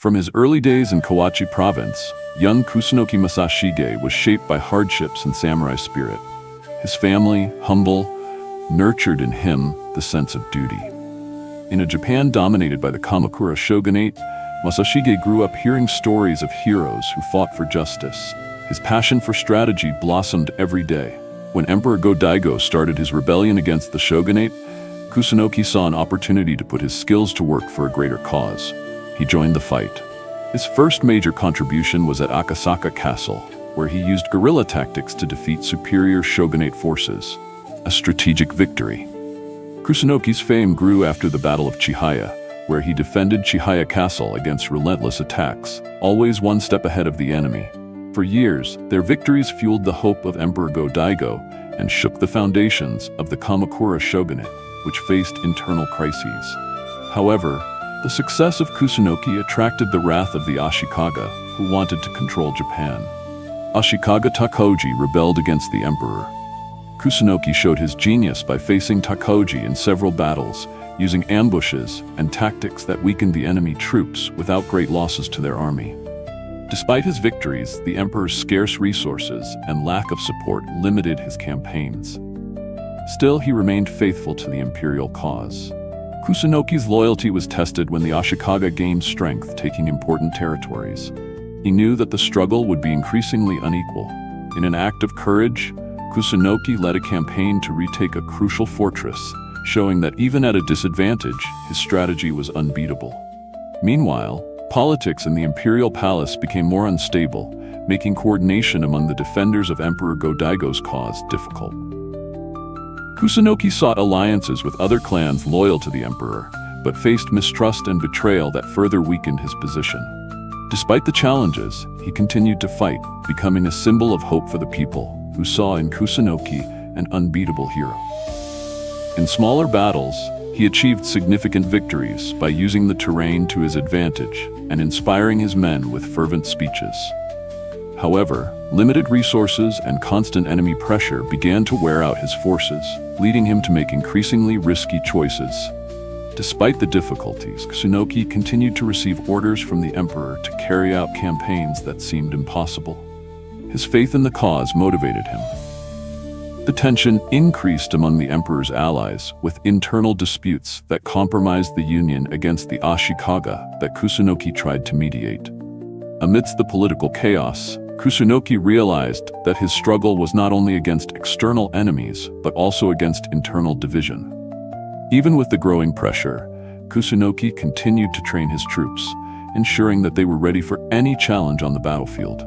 From his early days in Kawachi province, young Kusunoki Masashige was shaped by hardships and samurai spirit. His family, humble, nurtured in him the sense of duty. In a Japan dominated by the Kamakura shogunate, Masashige grew up hearing stories of heroes who fought for justice. His passion for strategy blossomed every day. When Emperor Go-Daigo started his rebellion against the shogunate, Kusunoki saw an opportunity to put his skills to work for a greater cause. He joined the fight. His first major contribution was at Akasaka Castle, where he used guerrilla tactics to defeat superior shogunate forces. A strategic victory. Kusunoki's fame grew after the Battle of Chihaya, where he defended Chihaya Castle against relentless attacks, always one step ahead of the enemy. For years, their victories fueled the hope of Emperor Go-Daigo and shook the foundations of the Kamakura shogunate, which faced internal crises. However, the success of Kusunoki attracted the wrath of the Ashikaga, who wanted to control Japan. Ashikaga Takauji rebelled against the emperor. Kusunoki showed his genius by facing Takauji in several battles, using ambushes and tactics that weakened the enemy troops without great losses to their army. Despite his victories, the emperor's scarce resources and lack of support limited his campaigns. Still, he remained faithful to the imperial cause. Kusunoki's loyalty was tested when the Ashikaga gained strength, taking important territories. He knew that the struggle would be increasingly unequal. In an act of courage, Kusunoki led a campaign to retake a crucial fortress, showing that even at a disadvantage, his strategy was unbeatable. Meanwhile, politics in the imperial palace became more unstable, making coordination among the defenders of Emperor Go-Daigo's cause difficult. Kusunoki sought alliances with other clans loyal to the emperor, but faced mistrust and betrayal that further weakened his position. Despite the challenges, he continued to fight, becoming a symbol of hope for the people, who saw in Kusunoki an unbeatable hero. In smaller battles, he achieved significant victories by using the terrain to his advantage and inspiring his men with fervent speeches. However, limited resources and constant enemy pressure began to wear out his forces, leading him to make increasingly risky choices. Despite the difficulties, Kusunoki continued to receive orders from the emperor to carry out campaigns that seemed impossible. His faith in the cause motivated him. The tension increased among the emperor's allies, with internal disputes that compromised the union against the Ashikaga that Kusunoki tried to mediate. Amidst the political chaos, Kusunoki realized that his struggle was not only against external enemies, but also against internal division. Even with the growing pressure, Kusunoki continued to train his troops, ensuring that they were ready for any challenge on the battlefield.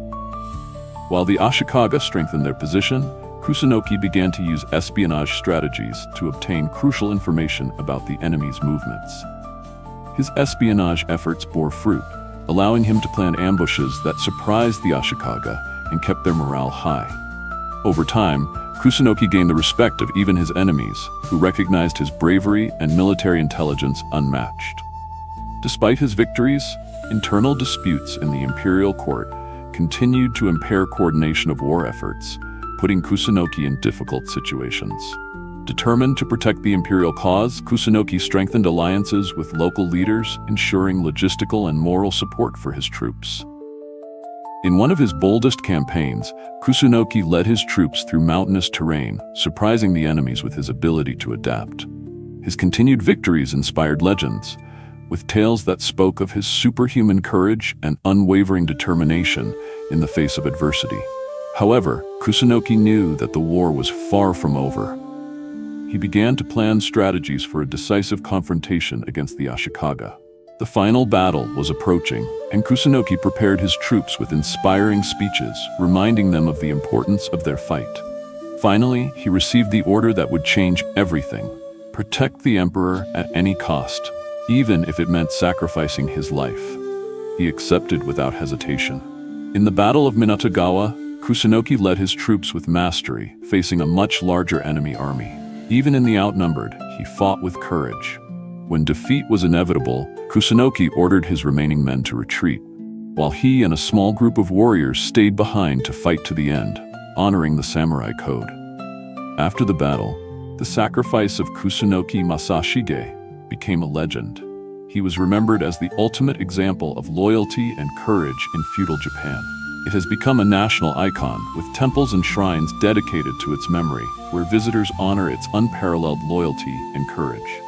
While the Ashikaga strengthened their position, Kusunoki began to use espionage strategies to obtain crucial information about the enemy's movements. His espionage efforts bore fruit, allowing him to plan ambushes that surprised the Ashikaga and kept their morale high. Over time, Kusunoki gained the respect of even his enemies, who recognized his bravery and military intelligence unmatched. Despite his victories, internal disputes in the Imperial Court continued to impair coordination of war efforts, putting Kusunoki in difficult situations. Determined to protect the imperial cause, Kusunoki strengthened alliances with local leaders, ensuring logistical and moral support for his troops. In one of his boldest campaigns, Kusunoki led his troops through mountainous terrain, surprising the enemies with his ability to adapt. His continued victories inspired legends, with tales that spoke of his superhuman courage and unwavering determination in the face of adversity. However, Kusunoki knew that the war was far from over. He began to plan strategies for a decisive confrontation against the Ashikaga. The final battle was approaching, and Kusunoki prepared his troops with inspiring speeches, reminding them of the importance of their fight. Finally, he received the order that would change everything: protect the emperor at any cost, even if it meant sacrificing his life. He accepted without hesitation. In the Battle of Minatogawa, Kusunoki led his troops with mastery, facing a much larger enemy army. Even in the outnumbered, he fought with courage. When defeat was inevitable, Kusunoki ordered his remaining men to retreat, while he and a small group of warriors stayed behind to fight to the end, honoring the samurai code. After the battle, the sacrifice of Kusunoki Masashige became a legend. He was remembered as the ultimate example of loyalty and courage in feudal Japan. It has become a national icon, with temples and shrines dedicated to its memory, where visitors honor its unparalleled loyalty and courage.